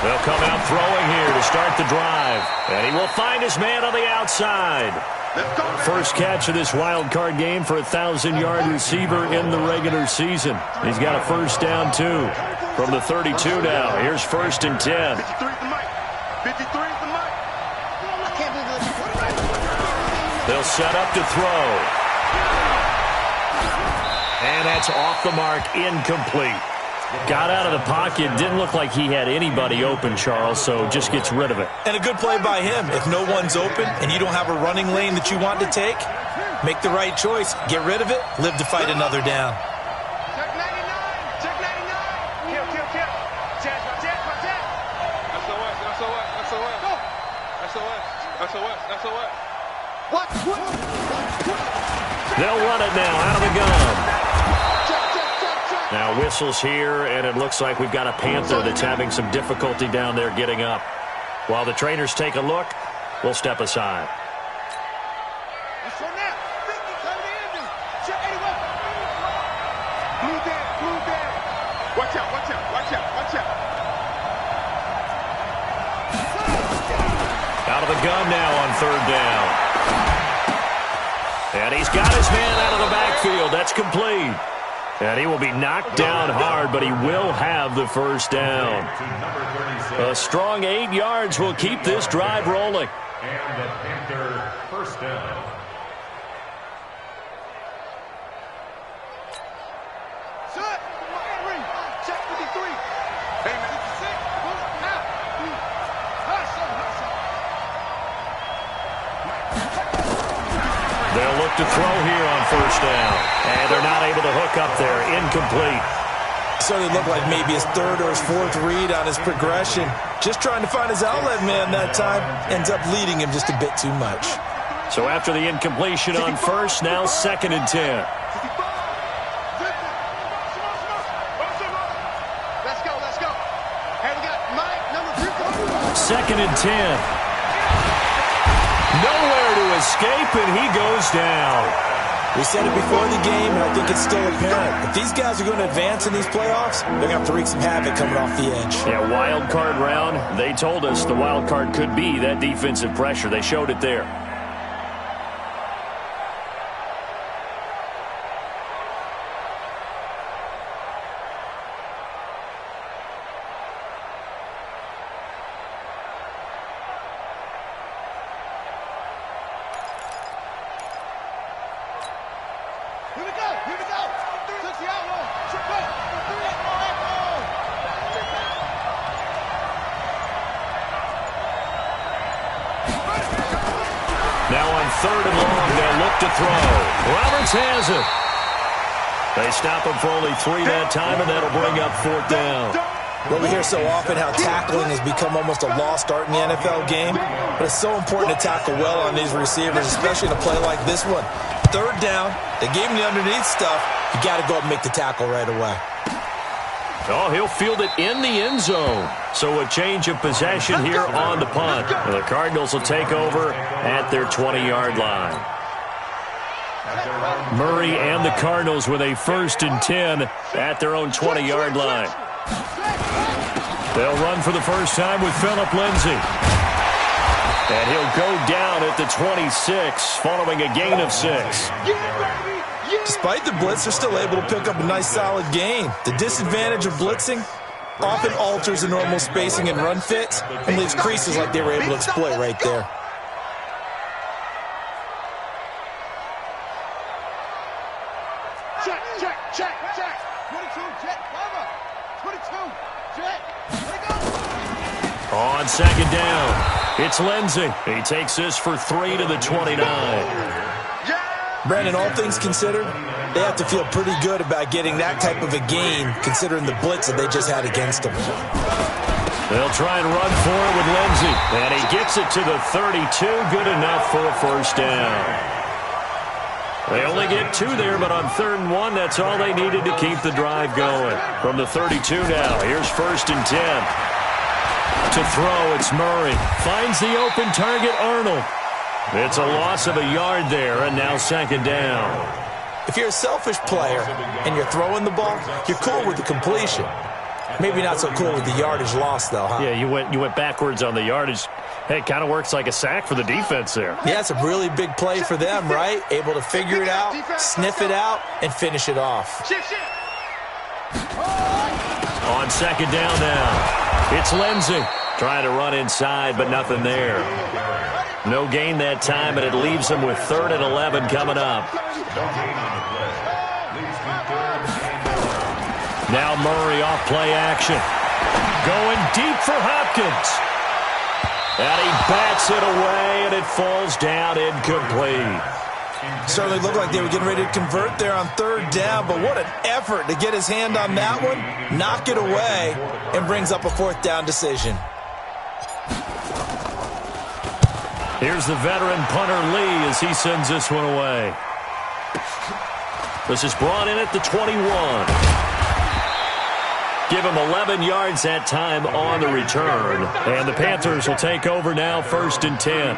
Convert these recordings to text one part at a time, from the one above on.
They'll come out throwing here to start the drive. And he will find his man on the outside. First catch of this wild card game for a 1,000-yard receiver in the regular season. He's got a first down, too. From the 32 now. Here's 1st and 10. They'll set up to throw. And that's off the mark, incomplete. Got out of the pocket. Didn't look like he had anybody open, Charles, so just gets rid of it. And a good play by him. If no one's open and you don't have a running lane that you want to take, make the right choice. Get rid of it. Live to fight another down. Check 99. Check 99. Kill. Check. SOS. What? They'll run it now out of the gun. Now whistles here, and it looks like we've got a Panther that's having some difficulty down there getting up. While the trainers take a look, we'll step aside. Watch out. Out of the gun now on 3rd down. And he's got his man out of the backfield. That's complete. And he will be knocked down hard, but he will have the first down. A strong 8 yards will keep this drive rolling. And the Panther first down. Check 53. Hey, man. 56. Now. They'll look to throw here on 1st down. And they're not able to hook up there. Incomplete. Certainly looked like maybe his 3rd or his 4th read on his progression. Just trying to find his outlet man that time. Ends up leading him just a bit too much. So after the incompletion on 1st, now 2nd and 10. Let's go. Hey, we got Mike, number 3. 2nd and 10. Nowhere to escape, and he goes down. We said it before the game, and I think it's still apparent. If these guys are going to advance in these playoffs, they're going to have to wreak some havoc coming off the edge. Yeah, wild card round. They told us the wild card could be that defensive pressure. They showed it there. Here we go. Took the outlaw. Now on 3rd and long, they'll look to throw. Roberts has it. They stop him for only 3 that time, and that'll bring up 4th down. Well, we hear so often how tackling has become almost a lost art in the NFL game, but it's so important to tackle well on these receivers, especially in a play like this one. 3rd down, they gave him the underneath stuff. You got to go up and make the tackle right away. Oh, he'll field it in the end zone. So a change of possession here on the punt. The Cardinals will take over at their 20-yard line. Murray and the Cardinals with a 1st and 10 at their own 20-yard line. They'll run for the first time with Phillip Lindsay. And he'll go down at the 26 following a gain of 6. Despite the blitz, they're still able to pick up a nice solid gain. The disadvantage of blitzing often alters the normal spacing and run fits and leaves creases like they were able to exploit right there. Check. 22, check. 22, check. On 2nd down, it's Lindsay. He takes this for 3 to the 29. Brandon, all things considered, they have to feel pretty good about getting that type of a gain, considering the blitz that they just had against them. They'll try and run for it with Lindsay. And he gets it to the 32. Good enough for a first down. They only get 2 there, but on 3rd and 1, that's all they needed to keep the drive going. From the 32 now, here's 1st and 10. To throw, it's Murray. Finds the open target, Arnold. It's a loss of a yard there, and now 2nd down. If you're a selfish player and you're throwing the ball, you're cool with the completion. Maybe not so cool with the yardage loss, though, huh? Yeah, you went backwards on the yardage. Hey, it kind of works like a sack for the defense there. Yeah, it's a really big play for them, right? Able to figure it out, sniff it out, and finish it off. On second down now, it's Lindsey trying to run inside, but nothing there. No gain that time, and it leaves them with 3rd and 11 coming up. Now Murray off play action. Going deep for Hopkins. And he bats it away, and it falls down incomplete. Certainly looked like they were getting ready to convert there on 3rd down, but what an effort to get his hand on that one, knock it away, and brings up a 4th down decision. Here's the veteran punter Lee as he sends this one away. This is brought in at the 21. Give him 11 yards that time on the return. And the Panthers will take over now, 1st and 10.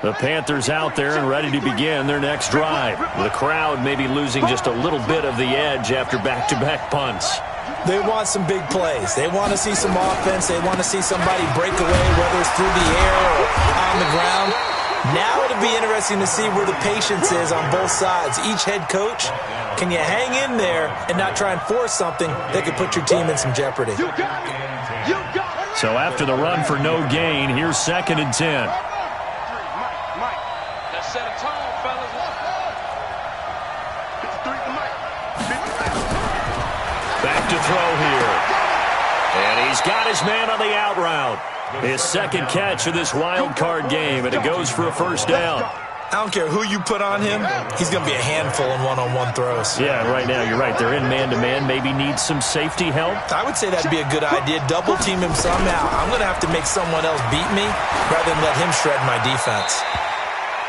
The Panthers out there and ready to begin their next drive. The crowd may be losing just a little bit of the edge after back-to-back punts. They want some big plays. They want to see some offense. They want to see somebody break away, whether it's through the air or on the ground. Now it'll be interesting to see where the patience is on both sides. Each head coach, can you hang in there and not try and force something that could put your team in some jeopardy? So after the run for no gain, here's 2nd and 10. Back to throw here. And he's got his man on the out route. His 2nd catch of this wild card game, and it goes for a 1st down. I don't care who you put on him. He's going to be a handful in one-on-one throws. Yeah, right now you're right. They're in man-to-man. Maybe needs some safety help. I would say that'd be a good idea. Double team him somehow. I'm going to have to make someone else beat me rather than let him shred my defense.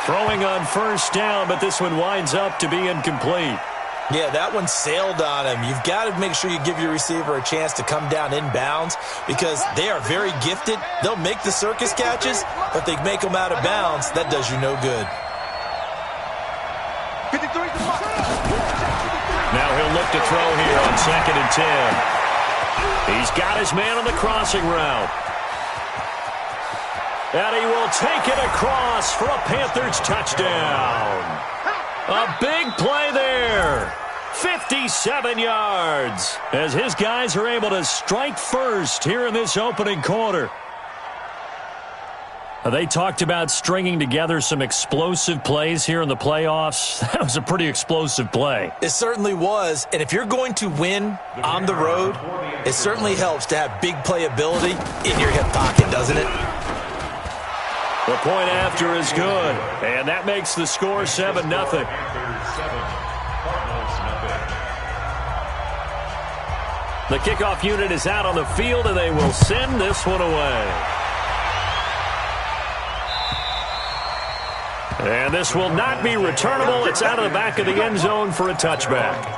Throwing on 1st down, but this one winds up to be incomplete. Yeah, that one sailed on him. You've got to make sure you give your receiver a chance to come down inbounds because they are very gifted. They'll make the circus catches, but they make them out of bounds. That does you no good. Now he'll look to throw here on 2nd and 10. He's got his man on the crossing route. And he will take it across for a Panthers touchdown. A big play there. 57 yards as his guys are able to strike first here in this opening quarter. They talked about stringing together some explosive plays here in the playoffs. That was a pretty explosive play. It certainly was. And if you're going to win on the road, it certainly helps to have big playability in your hip pocket, doesn't it? The point after is good, and that makes the score 7-0. The kickoff unit is out on the field, and they will send this one away. And this will not be returnable. It's out of the back of the end zone for a touchback.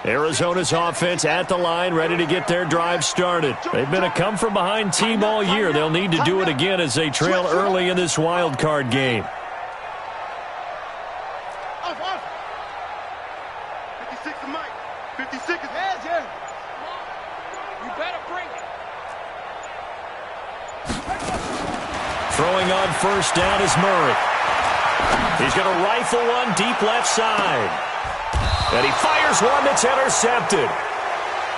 Arizona's offense at the line, ready to get their drive started. They've been a come-from-behind team all year. They'll need to do it again as they trail early in this wild card game. 56 to Mike. 56 is edge here. You better bring it. Throwing on 1st down is Murray. He's going to rifle one deep left side. And he fires one that's intercepted.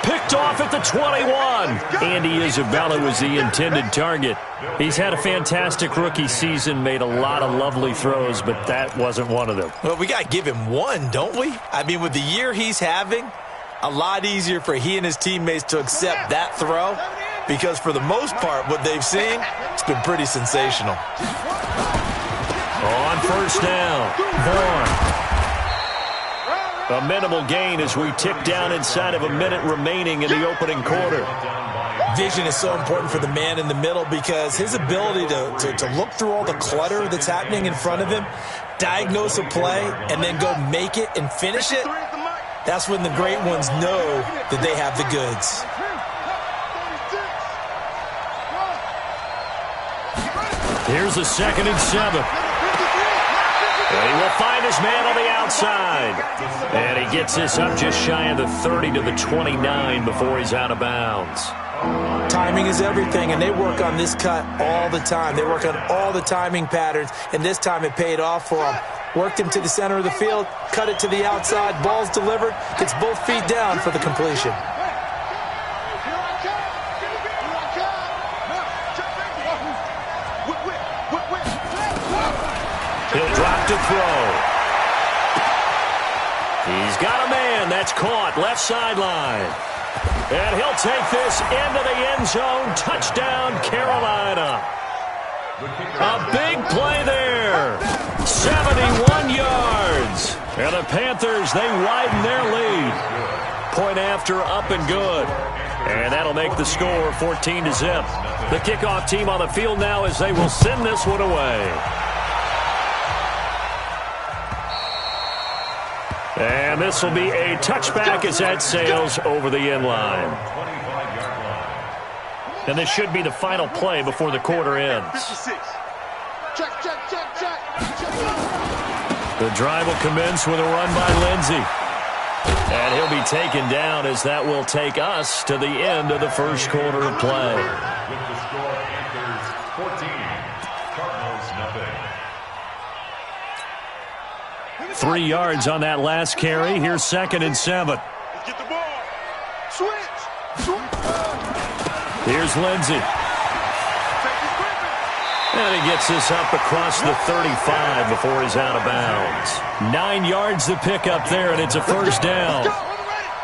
Picked off at the 21. Andy Isabella was the intended target. He's had a fantastic rookie season, made a lot of lovely throws, but that wasn't one of them. Well, we got to give him one, don't we? I mean, with the year he's having, a lot easier for he and his teammates to accept that throw because for the most part, what they've seen, it's been pretty sensational. On 1st down, Vaughn. A minimal gain as we tick down inside of a minute remaining in the opening quarter. Vision is so important for the man in the middle because his ability to look through all the clutter that's happening in front of him, diagnose a play, and then go make it and finish it, that's when the great ones know that they have the goods. Here's a 2nd and 7. And he will find his man on the outside. And he gets this up just shy of the 30 to the 29 before he's out of bounds. Timing is everything, and they work on this cut all the time. They work on all the timing patterns, and this time it paid off for them. Worked him to the center of the field, cut it to the outside, ball's delivered, gets both feet down for the completion. He'll drop to throw. He's got a man. That's caught. Left sideline. And he'll take this into the end zone. Touchdown, Carolina. A big play there. 71 yards. And the Panthers, they widen their lead. Point after, up and good. And that'll make the score 14-0. The kickoff team on the field now as they will send this one away. And this will be a touchback as that sails over the end line. And this should be the final play before the quarter ends. The drive will commence with a run by Lindsey. And he'll be taken down as that will take us to the end of the first quarter of play. With the score, Panthers 14, Cardinals nothing. 3 yards on that last carry. Here's 2nd and 7. Get the ball. Switch. Here's Lindsey. And he gets this up across the 35 before he's out of bounds. 9 yards to pick up there, and it's a first down.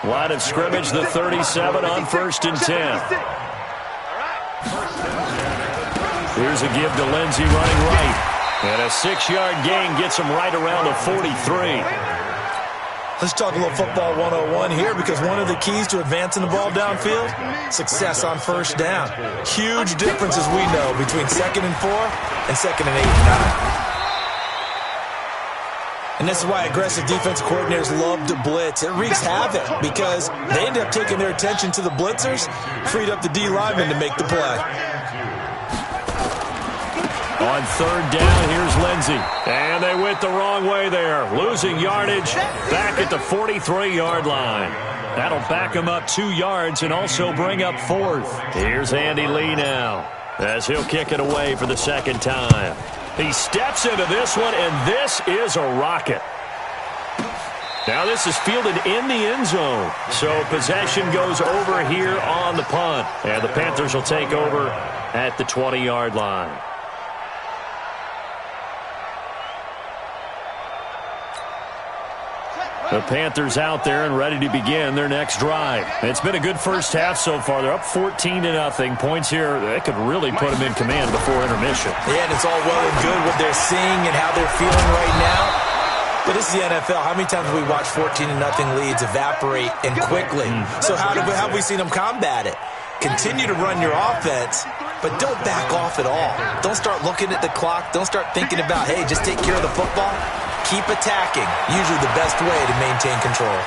Line of scrimmage, the 37 on 1st and 10. Here's a give to Lindsey running right. And a 6-yard gain gets him right around the 43. Let's talk a little football 101 here because one of the keys to advancing the ball downfield, success on first down. Huge difference, as we know, between 2nd and 4 and 2nd and 8 and 9. And this is why aggressive defensive coordinators love to blitz. It wreaks havoc because they end up taking their attention to the blitzers, freed up the D lineman to make the play. On 3rd down, here's Lindsey. And they went the wrong way there. Losing yardage back at the 43-yard line. That'll back him up 2 yards and also bring up 4th. Here's Andy Lee now as he'll kick it away for the 2nd time. He steps into this one, and this is a rocket. Now this is fielded in the end zone. So possession goes over here on the punt. And the Panthers will take over at the 20-yard line. The Panthers out there and ready to begin their next drive. It's been a good first half so far. They're up 14-0. Points here, that could really put them in command before intermission. Yeah, and it's all well and good what they're seeing and how they're feeling right now. But this is the NFL. How many times have we watched 14-0 leads evaporate and quickly? So how have we seen them combat it? Continue to run your offense, but don't back off at all. Don't start looking at the clock. Don't start thinking about, hey, just take care of the football. Keep attacking. Usually the best way to maintain control.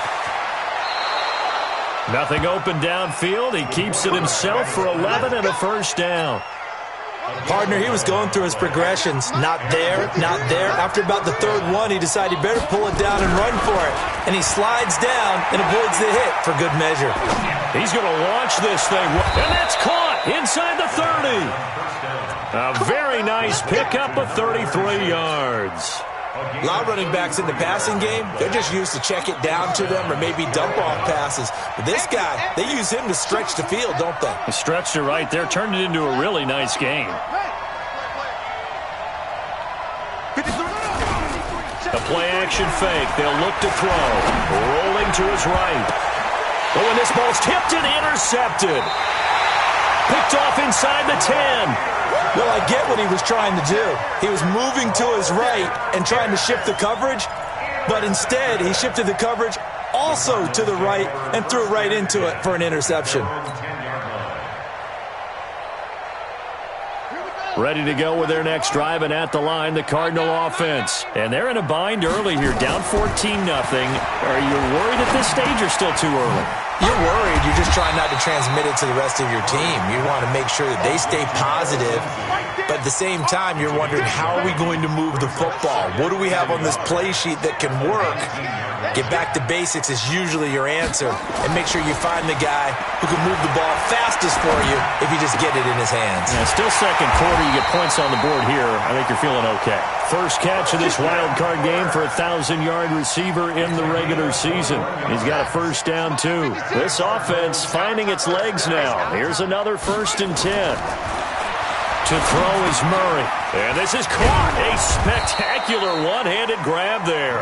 Nothing open downfield. He keeps it himself for 11 and a first down. Partner, he was going through his progressions. Not there, not there. After about the 3rd one, he decided he better pull it down and run for it. And he slides down and avoids the hit for good measure. He's going to launch this thing. And that's caught inside the 30. A very nice pickup of 33 yards. A lot of running backs in the passing game, they're just used to check it down to them or maybe dump off passes. But this guy, they use him to stretch the field, don't they? He stretched it right there, turned it into a really nice game. The play-action fake. They'll look to throw. Rolling to his right. Oh, and this ball's tipped and intercepted. Picked off inside the 10. Well, I get what he was trying to do. He was moving to his right and trying to shift the coverage, But instead, he shifted the coverage also to the right and threw right into it for an interception. Ready to go with their next drive, and at the line, the Cardinal offense. And they're in a bind early here, down 14-0. Are you worried at this stage or still too early? You're worried. You're just trying not to transmit it to the rest of your team. You want to make sure that they stay positive. But at the same time, you're wondering, how are we going to move the football? What do we have on this play sheet that can work? Get back to basics is usually your answer. And make sure you find the guy who can move the ball fastest for you if you just get it in his hands. Yeah, still second quarter. You get points on the board here. I think you're feeling okay. First catch of this wild card game for a 1,000-yard receiver in the regular season. He's got a first down, too. This offense finding its legs now. Here's another 1st and 10. To throw is Murray. And this is caught. A spectacular one-handed grab there.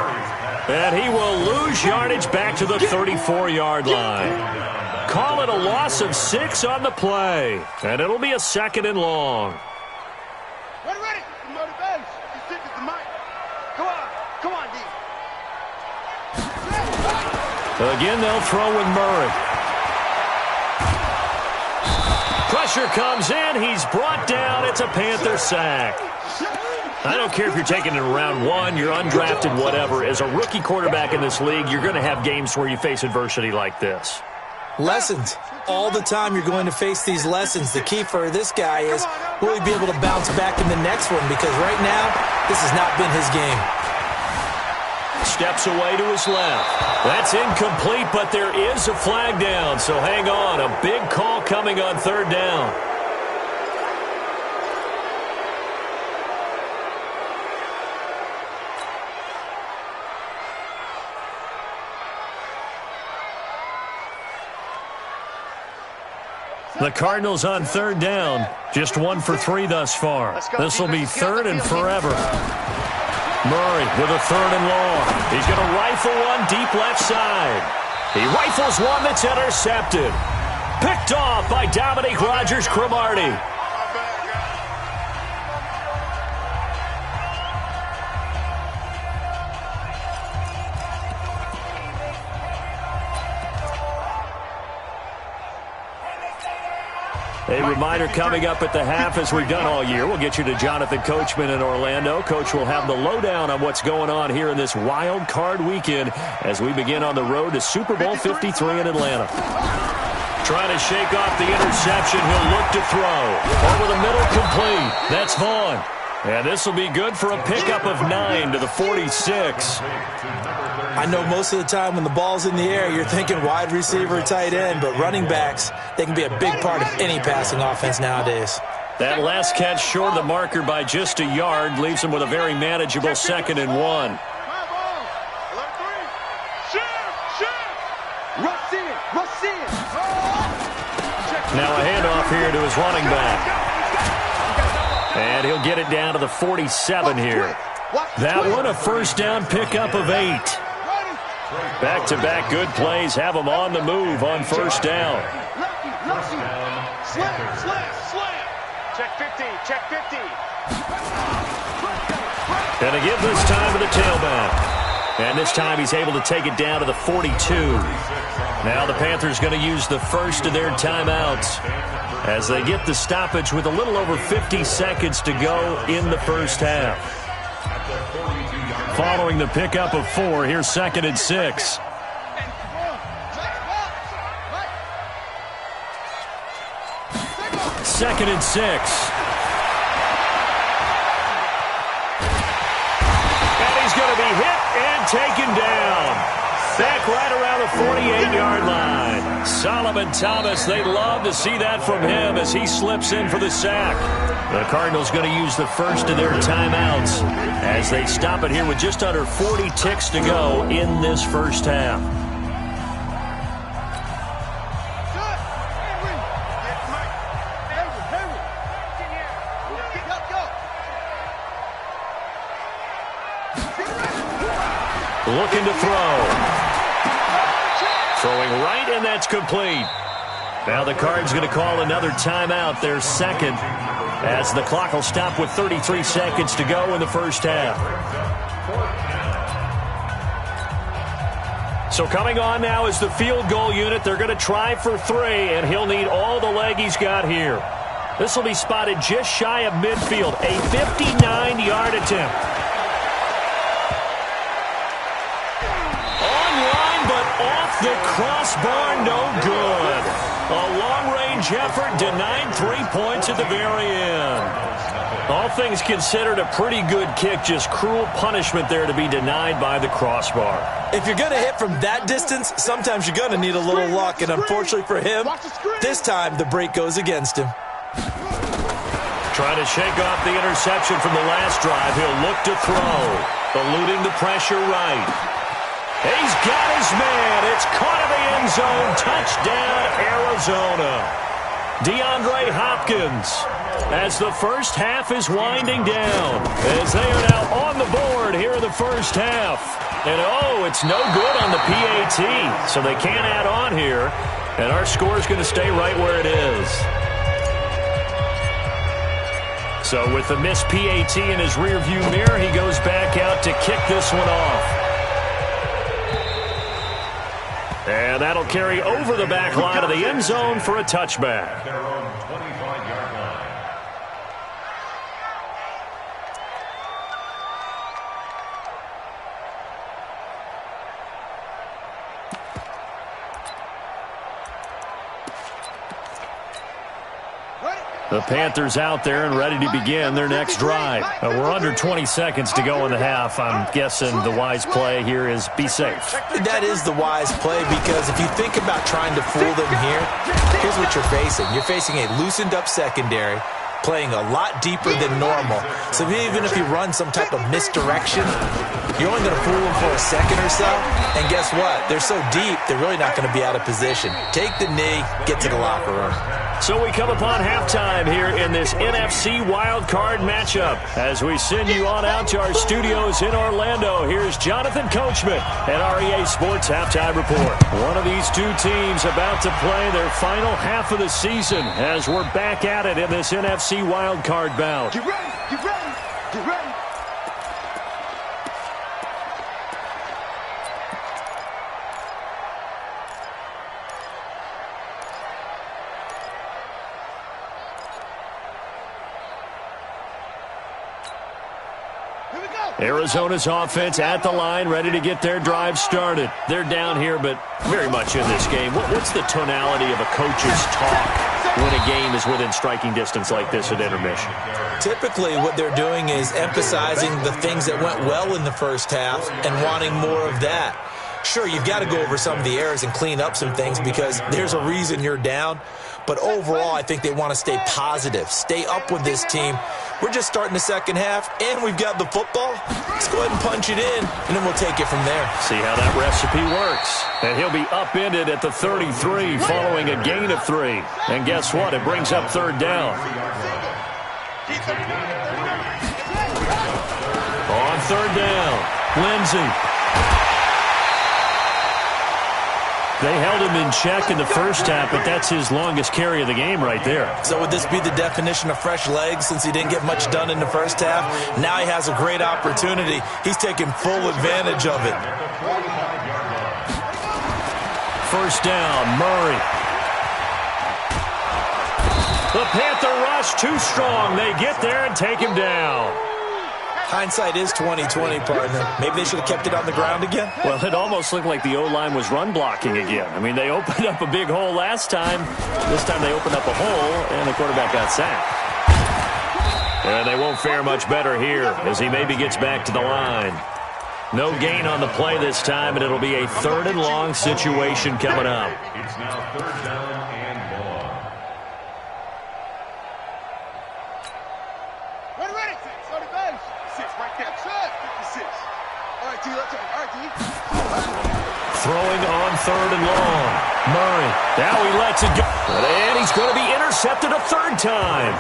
And he will lose yardage back to the 34-yard line. Call it a loss of 6 on the play. And it'll be a 2nd and long. Ready. Motivation. You is the mic. Come on, D. Again, they'll throw with Murray. Pressure comes in. He's brought down. It's a Panther sack. I don't care if you're taking it in round 1, you're undrafted, whatever. As a rookie quarterback in this league, you're going to have games where you face adversity like this. Lessons. All the time you're going to face these lessons. The key for this guy is, will he be able to bounce back in the next one? Because right now, this has not been his game. Steps away to his left. That's incomplete, but there is a flag down, so hang on. A big call coming on 3rd down. The Cardinals on 3rd down. Just 1 for 3 thus far. This will be 3rd and forever. Murray with a 3rd and long. He's going to rifle one deep left side. He rifles one that's intercepted. Picked off by Dominique Rodgers-Cromartie. A reminder coming up at the half, as we've done all year. We'll get you to Jonathan Coachman in Orlando. Coach will have the lowdown on what's going on here in this wild card weekend as we begin on the road to Super Bowl 53 in Atlanta. Trying to shake off the interception. He'll look to throw. Over the middle, complete. That's Vaughn. And this will be good for a pickup of 9 to the 46. I know most of the time when the ball's in the air, you're thinking wide receiver, tight end, but running backs, they can be a big part of any passing offense nowadays. That last catch short of the marker by just a yard leaves him with a very manageable 2nd and 1. Now a handoff here to his running back. And he'll get it down to the 47 here. That one, a first down pickup of 8. Back-to-back good plays have him on the move on first down. Check 50, check 50. And a give this time to the tailback. And this time he's able to take it down to the 42. Now the Panthers going to use the first of their timeouts as they get the stoppage with a little over 50 seconds to go in the first half. Following the pickup of 4, here's 2nd and 6. Second and 6. And he's going to be hit and taken down. Back right around the 48-yard line. Solomon Thomas, they love to see that from him as he slips in for the sack. The Cardinals going to use the first of their timeouts as they stop it here with just under 40 ticks to go in this first half. Looking to throw. Throwing right, and that's complete. Now the Cards going to call another timeout, their second, as the clock will stop with 33 seconds to go in the first half. So coming on now is the field goal unit. They're going to try for 3, and he'll need all the leg he's got here. This will be spotted just shy of midfield, a 59-yard attempt. Online, but off the crossbar, no good. A long-range effort denied 3 points at the very end. All things considered, a pretty good kick, just cruel punishment there to be denied by the crossbar. If you're going to hit from that distance, sometimes you're going to need a little luck, and unfortunately for him, this time the break goes against him. Trying to shake off the interception from the last drive. He'll look to throw, eluding the pressure right. He's got his man. It's caught in the end zone. Touchdown, Arizona. DeAndre Hopkins, as the first half is winding down, as they are now on the board here in the first half. And, oh, it's no good on the PAT, so they can't add on here, and our score is going to stay right where it is. So with the missed PAT in his rearview mirror, he goes back out to kick this one off. And that'll carry over the back line of the end zone for a touchback. Their own 25-yard line. The Panthers out there and ready to begin their next drive. We're under 20 seconds to go in the half. I'm guessing the wise play here is be safe. That is the wise play, because if you think about trying to fool them here, here's what you're facing. You're facing a loosened up secondary, playing a lot deeper than normal. So even if you run some type of misdirection, you're only going to fool them for a second or so. And guess what? They're so deep, they're really not going to be out of position. Take the knee, get to the locker room. So we come upon halftime here in this NFC wildcard matchup. As we send you on out to our studios in Orlando, here's Jonathan Coachman at REA Sports Halftime Report. One of these two teams about to play their final half of the season as we're back at it in this NFC wildcard bout. Get ready, get ready, get ready. Arizona's offense at the line, ready to get their drive started. They're down here, but very much in this game. What's the tonality of a coach's talk when a game is within striking distance like this at intermission? Typically, what they're doing is emphasizing the things that went well in the first half and wanting more of that. Sure, you've got to go over some of the errors and clean up some things because there's a reason you're down. But overall, I think they want to stay positive, stay up with this team. We're just starting the second half, and we've got the football. Let's go ahead and punch it in, and then we'll take it from there. See how that recipe works. And he'll be upended at the 33 following a gain of 3. And guess what? It brings up third down. On third down, Lindsey. They held him in check in the first half, but that's his longest carry of the game right there. So would this be the definition of fresh legs since he didn't get much done in the first half? Now he has a great opportunity. He's taking full advantage of it. First down, Murray. The Panther rush too strong. They get there and take him down. Hindsight is 20/20, partner. Maybe they should have kept it on the ground again. Well, it almost looked like the O-line was run blocking again. I mean, they opened up a big hole last time. This time they opened up a hole, and the quarterback got sacked. And they won't fare much better here as he maybe gets back to the line. No gain on the play this time, and it'll be a third and long situation coming up. It's now third down and long. Ready. On the bench. 6 right there. 56. All right, D, let's go. All right, D. Throwing on third and long. Murray. Now he lets it go. And he's going to be intercepted a third time.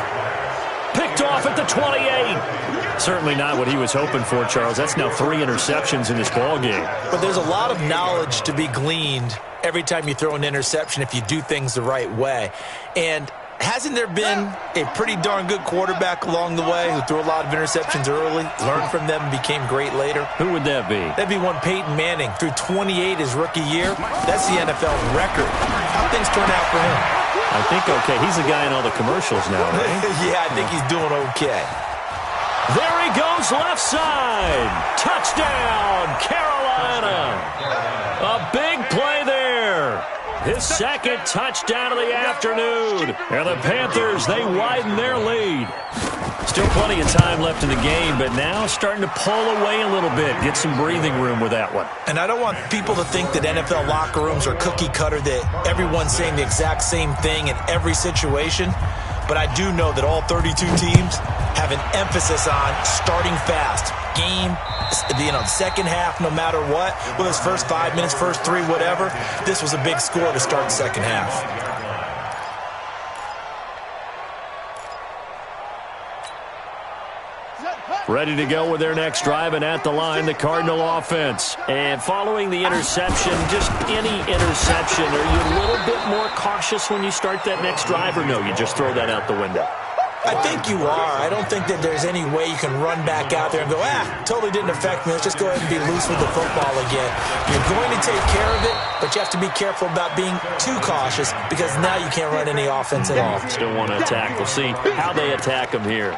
Picked off at the 28. Certainly not what he was hoping for, Charles. That's now 3 interceptions in this ball game. But there's a lot of knowledge to be gleaned every time you throw an interception if you do things the right way. And Hasn't there been a pretty darn good quarterback along the way who threw a lot of interceptions early, learned from them, and became great later? Who would that be? That'd be one Peyton Manning. Threw 28 his rookie year. That's the NFL record. How things turn out for him? I think okay. He's the guy in all the commercials now, right? Yeah, I think he's doing okay. There he goes, left side. Touchdown, Carolina. A big play there. His second touchdown of the afternoon. And the Panthers, they widen their lead. Still plenty of time left in the game, but now starting to pull away a little bit. Get some breathing room with that one. And I don't want people to think that NFL locker rooms are cookie cutter, that everyone's saying the exact same thing in every situation. But I do know that all 32 teams have an emphasis on starting fast. Game, second half, no matter what. Whether it's first 5 minutes, first 3, whatever. This was a big score to start the second half. Ready to go with their next drive, and at the line, the Cardinal offense. And following the interception, just any interception, are you a little bit more cautious when you start that next drive, or no, you just throw that out the window? I think you are. I don't think that there's any way you can run back out there and go, totally didn't affect me. Let's just go ahead and be loose with the football again. You're going to take care of it, but you have to be careful about being too cautious because now you can't run any offense at all. Still want to attack. We'll see how they attack them here.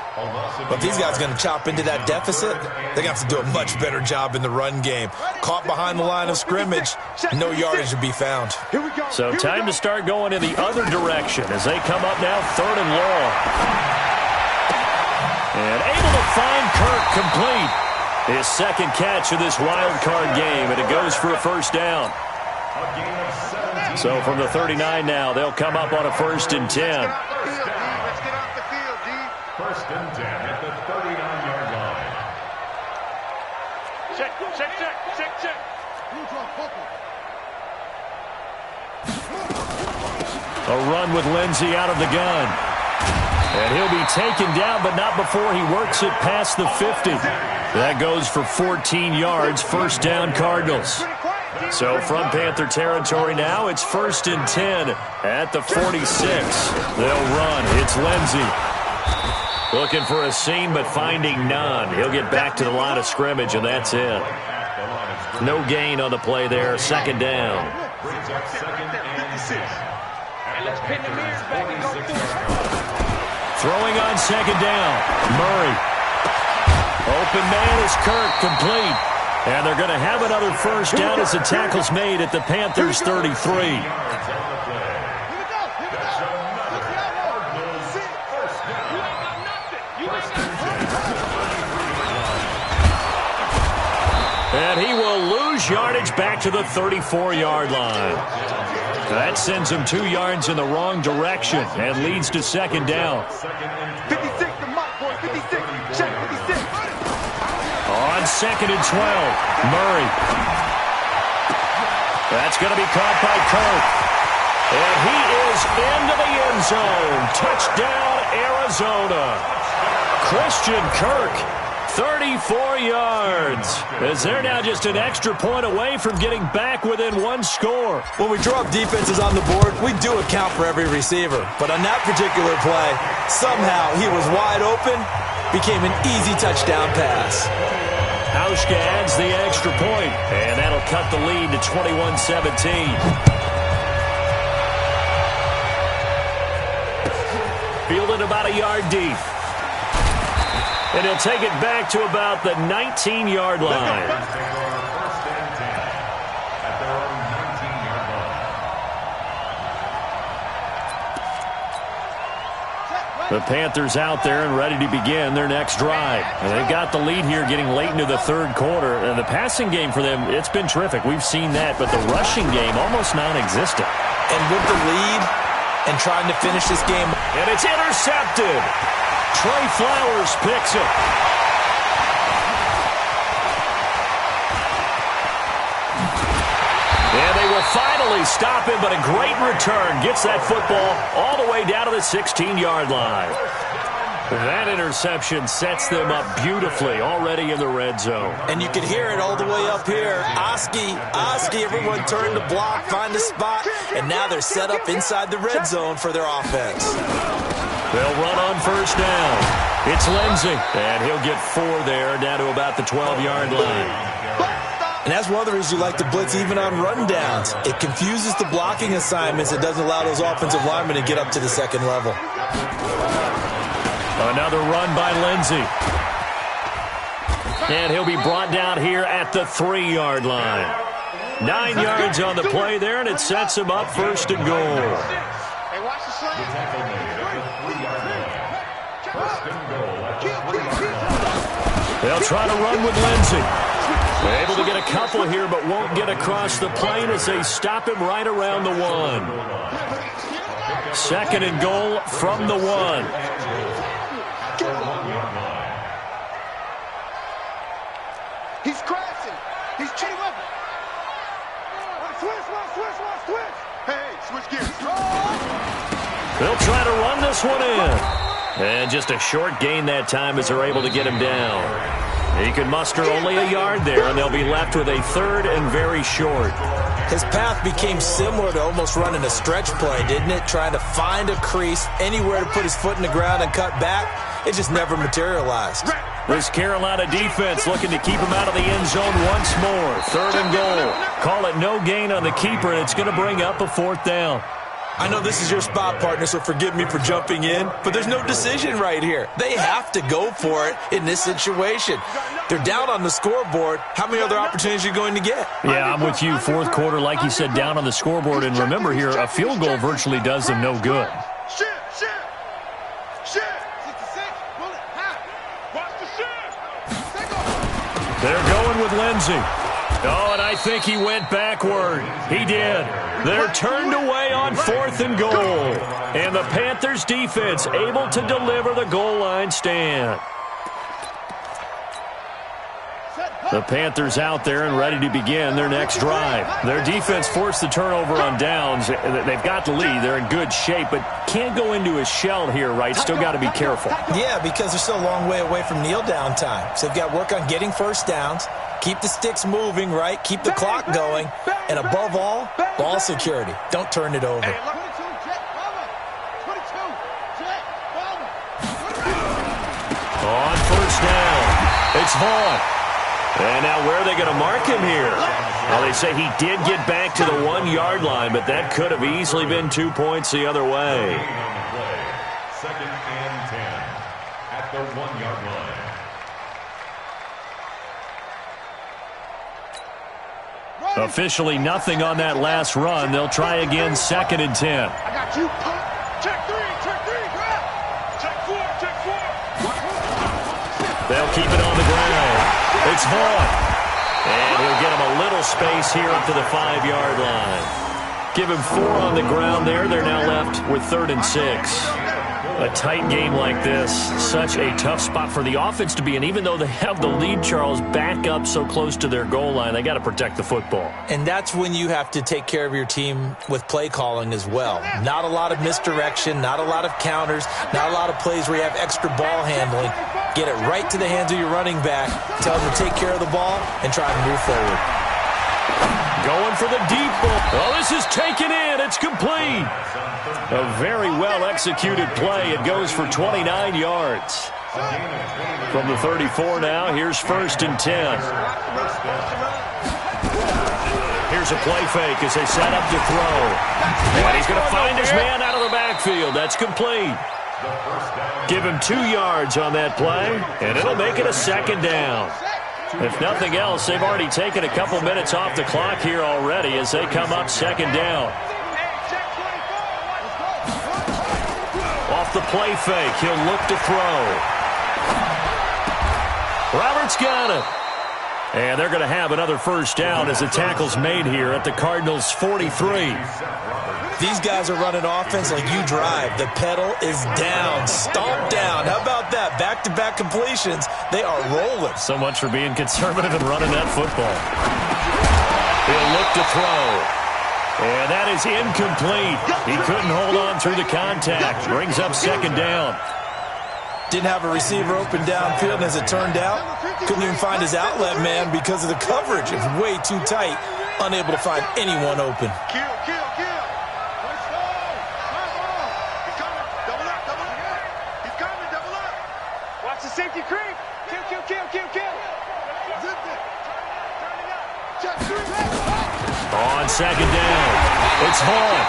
But these guys are going to chop into that deficit. They're going to have to do a much better job in the run game. Caught behind the line of scrimmage, no yardage to be found. So time to start going in the other direction as they come up now, 3rd and long. And able to find Kirk complete. His second catch of this wild card game, and it goes for a first down. So from the 39 now, they'll come up on a 1st and 10. Let's get off the field, D. 1st and 10 at the 39-yard line. Check. A run with Lindsey out of the gun. And he'll be taken down, but not before he works it past the 50. That goes for 14 yards, first down Cardinals. So from Panther territory now, it's 1st and 10 at the 46. They'll run. It's Lindsey. Looking for a seam, but finding none. He'll get back to the line of scrimmage, and that's it. No gain on the play there, 2nd down. Let's pin the mirrors back and go through. Throwing on 2nd down, Murray. Open man is Kirk, complete. And they're going to have another first down as the tackle's made at the Panthers' 33. And he will lose yardage back to the 34-yard line. That sends him 2 yards in the wrong direction and leads to 2nd down. 56 to Mike, boy. 56. Check 56. On 2nd and 12, Murray. That's going to be caught by Kirk. And he is into the end zone. Touchdown, Arizona. Christian Kirk. 34 yards, as they're now just an extra point away from getting back within 1 score. When we draw up defenses on the board, we do account for every receiver. But on that particular play, somehow he was wide open, became an easy touchdown pass. Hauschka adds the extra point, and that'll cut the lead to 21-17. Fielded about a yard deep. And he'll take it back to about the 19-yard line. The Panthers out there and ready to begin their next drive. And they've got the lead here getting late into the 3rd quarter. And the passing game for them, it's been terrific. We've seen that. But the rushing game, almost non-existent. And with the lead and trying to finish this game. And it's intercepted. Trey Flowers picks it. And they will finally stop him, but a great return. Gets that football all the way down to the 16-yard line. That interception sets them up beautifully already in the red zone. And you can hear it all the way up here. Oski, everyone turned to block, find a spot, and now they're set up inside the red zone for their offense. They'll run on first down. It's Lindsey, and he'll get 4 there, down to about the 12-yard line. And that's one of the reasons you like to blitz even on rundowns. It confuses the blocking assignments. It doesn't allow those offensive linemen to get up to the second level. Another run by Lindsey. And he'll be brought down here at the 3-yard line. 9 yards on the play there, and it sets him up first and goal. Hey, watch the slant. They'll try to run with Lindsey. They're able to get a couple here, but won't get across the plane as they stop him right around the 1. Second and goal from the 1. He's crashing. He's cheating up. Switch. Hey, switch gears. They'll try to run this one in. And just a short gain that time as they're able to get him down. He can muster only a yard there, and they'll be left with a 3rd and very short. His path became similar to almost running a stretch play, didn't it? Trying to find a crease, anywhere to put his foot in the ground and cut back. It just never materialized. This Carolina defense looking to keep him out of the end zone once more. 3rd and goal. Call it no gain on the keeper, and it's going to bring up a 4th down. I know this is your spot, partner, so forgive me for jumping in, but there's no decision right here. They have to go for it in this situation. They're down on the scoreboard. How many other opportunities are you going to get? Yeah, I'm with you. 4th quarter, like you said, down on the scoreboard. And remember here, a field goal virtually does them no good. Shift. 66. Bullet. Watch the shift. They're going with Lindsey. Oh, and I think he went backward. He did. They're turned away on 4th and goal. And the Panthers defense able to deliver the goal line stand. The Panthers out there and ready to begin their next drive. Their defense forced the turnover on downs. They've got the lead. They're in good shape, but can't go into a shell here, right? Still got to be careful. Yeah, because they're still a long way away from kneel down time. So they've got to work on getting first downs, keep the sticks moving, right? Keep the clock going. And above all, ball security. Don't turn it over. On first down, it's Vaughn. And now where are they going to mark him here? Well, they say he did get back to the 1-yard line, but that could have easily been 2 points the other way. 2nd and 10 at the 1-yard line. Officially nothing on that last run. They'll try again, 2nd and 10. I got you. Check 3. Check 4. They'll keep it on the ground. It's Vaughn. And he'll get him a little space here up to the 5-yard line. Give him 4 on the ground there. They're now left with 3rd and 6. A tight game like this, such a tough spot for the offense to be in. Even though they have the lead, Charles, back up so close to their goal line, they got to protect the football. And that's when you have to take care of your team with play calling as well. Not a lot of misdirection, not a lot of counters, not a lot of plays where you have extra ball handling. Get it right to the hands of your running back, tell them to take care of the ball, and try to move forward. Going for the deep ball. Oh, this is taken in. It's complete. A very well-executed play. It goes for 29 yards. From the 34 now, here's 1st and 10. Here's a play fake as they set up to throw. And he's going to find his man out of the backfield. That's complete. Give him 2 yards on that play, and it'll make it a 2nd down. If nothing else, they've already taken a couple minutes off the clock here already as they come up 2nd down. Off the play fake, he'll look to throw. Roberts got it. And they're going to have another 1st down as the tackle's made here at the Cardinals' 43. These guys are running offense like you drive. The pedal is down, stomp down. How about that? Back-to-back completions. They are rolling. So much for being conservative and running that football. He'll look to throw. And that is incomplete. He couldn't hold on through the contact. Brings up 2nd down. Didn't have a receiver open downfield, and as it turned out, couldn't even find his outlet man because of the coverage. It was way too tight, unable to find anyone open. Kill. He's coming. Double up. He's coming. Double up. Watch the safety creep. Kill. Zip it. Turning up. Check 3. On second down, it's Hall.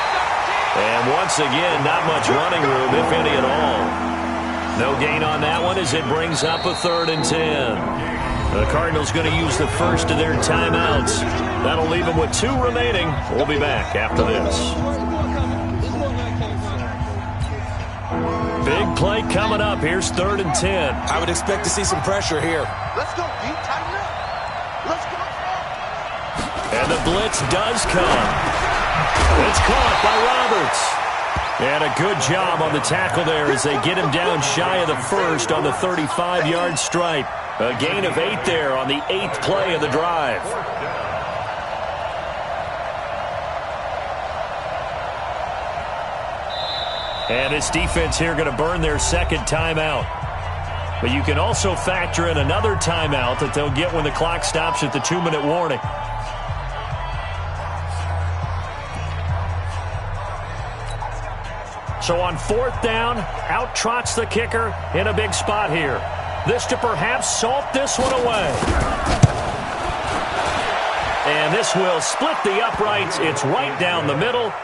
And once again, not much running room, if any at all. No gain on that one as it brings up a 3rd and 10. The Cardinals going to use the first of their timeouts. That'll leave them with 2 remaining. We'll be back after this. Big play coming up. Here's 3rd and 10. I would expect to see some pressure here. Let's go, D. Tighten up. Let's go. And the blitz does come. It's caught by Roberts. And a good job on the tackle there as they get him down shy of the first on the 35-yard stripe. A gain of 8 there on the 8th play of the drive. And this defense here going to burn their second timeout. But you can also factor in another timeout that they'll get when the clock stops at the 2-minute warning. So on 4th down, out trots the kicker in a big spot here. This to perhaps salt this one away. And this will split the uprights. It's right down the middle.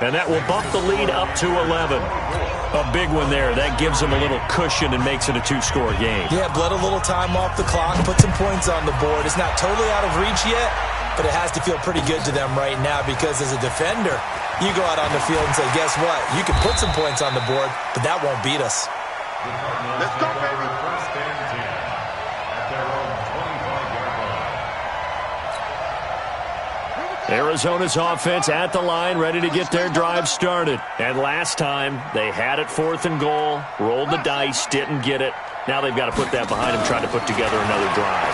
And that will bump the lead up to 11. A big one there. That gives them a little cushion and makes it a 2-score game. Yeah, bled a little time off the clock, put some points on the board. It's not totally out of reach yet, but it has to feel pretty good to them right now because as a defender, you go out on the field and say, guess what? You can put some points on the board, but that won't beat us. Let's go, baby. First and 10 at their own 25-yard line. Arizona's offense at the line, ready to get their drive started. And last time, they had it 4th and goal, rolled the dice, didn't get it. Now they've got to put that behind them, try to put together another drive.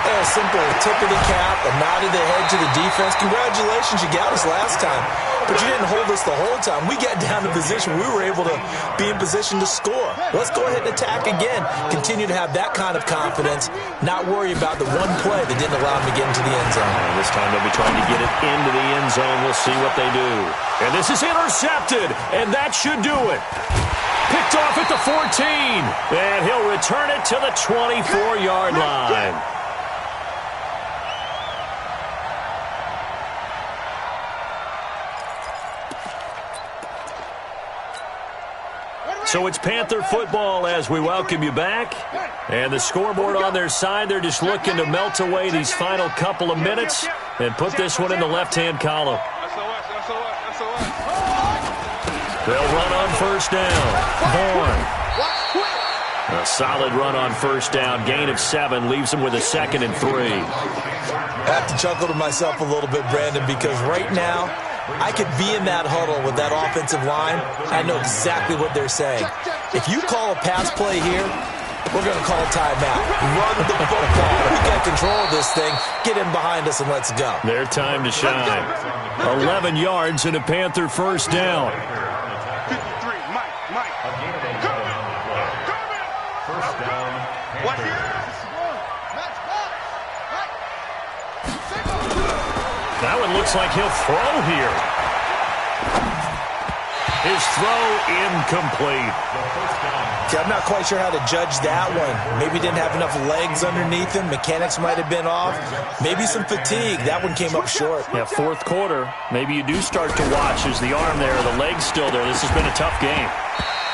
A simple tip of the cap, a nod of the head to the defense. Congratulations, you got us last time. But you didn't hold us the whole time. We got down to position. We were able to be in position to score. Let's go ahead and attack again. Continue to have that kind of confidence. Not worry about the one play that didn't allow them to get into the end zone. And this time they'll be trying to get it into the end zone. We'll see what they do. And this is intercepted. And that should do it. Picked off at the 14. And he'll return it to the 24-yard line. So it's Panther football as we welcome you back. And the scoreboard on their side, they're just looking to melt away these final couple of minutes and put this one in the left-hand column. They'll run on first down. Bourne. A solid run on first down. Gain of 7 leaves them with a 2nd and 3. I have to chuckle to myself a little bit, Brandon, because right now, I could be in that huddle with that offensive line. I know exactly what they're saying. If you call a pass play here, we're going to call a timeout. Run the football. We got control of this thing. Get in behind us and let's go. Their time to shine. 11 yards and a Panther first down. 53, Mike. Come in. First down. Watch the ass. That one looks like he'll throw here. His throw incomplete. See, I'm not quite sure how to judge that one. Maybe didn't have enough legs underneath him. Mechanics might have been off. Maybe some fatigue. That one came up short. Yeah, 4th quarter. Maybe you do start to watch as the arm there, the leg's still there. This has been a tough game.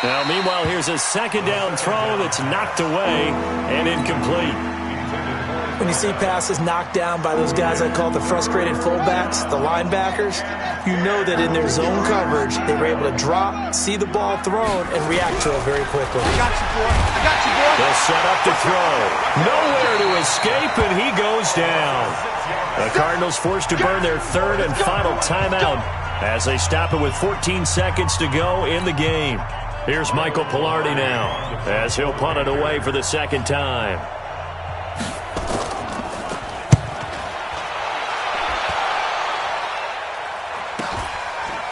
Now, meanwhile, here's a 2nd down throw that's knocked away and incomplete. When you see passes knocked down by those guys I call the frustrated fullbacks, the linebackers, you know that in their zone coverage, they were able to drop, see the ball thrown, and react to it very quickly. I got you, boy. They'll set up to throw. Nowhere to escape, and he goes down. The Cardinals forced to burn their 3rd and final timeout as they stop it with 14 seconds to go in the game. Here's Michael Pilardi now as he'll punt it away for the 2nd time.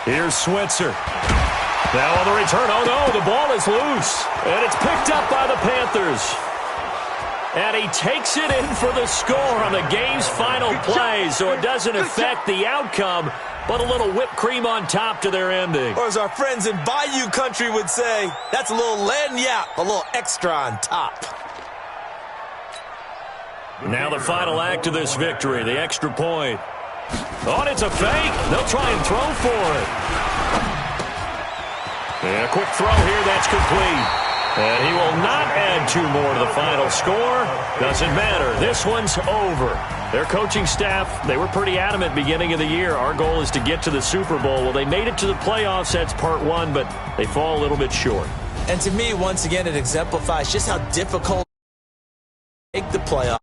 Here's Switzer. Now on the return, oh no, the ball is loose. And it's picked up by the Panthers. And he takes it in for the score on the game's final play, so it doesn't affect the outcome, but a little whipped cream on top to their ending. Or as our friends in Bayou country would say, that's a little lagniappe, a little extra on top. Now the final act of this victory, the extra point. Oh, and it's a fake. They'll try and throw for it. And a quick throw here, that's complete. And he will not add 2 more to the final score. Doesn't matter. This one's over. Their coaching staff, they were pretty adamant beginning of the year. Our goal is to get to the Super Bowl. Well, they made it to the playoffs. That's part 1, but they fall a little bit short. And to me, once again, it exemplifies just how difficult to make the playoffs.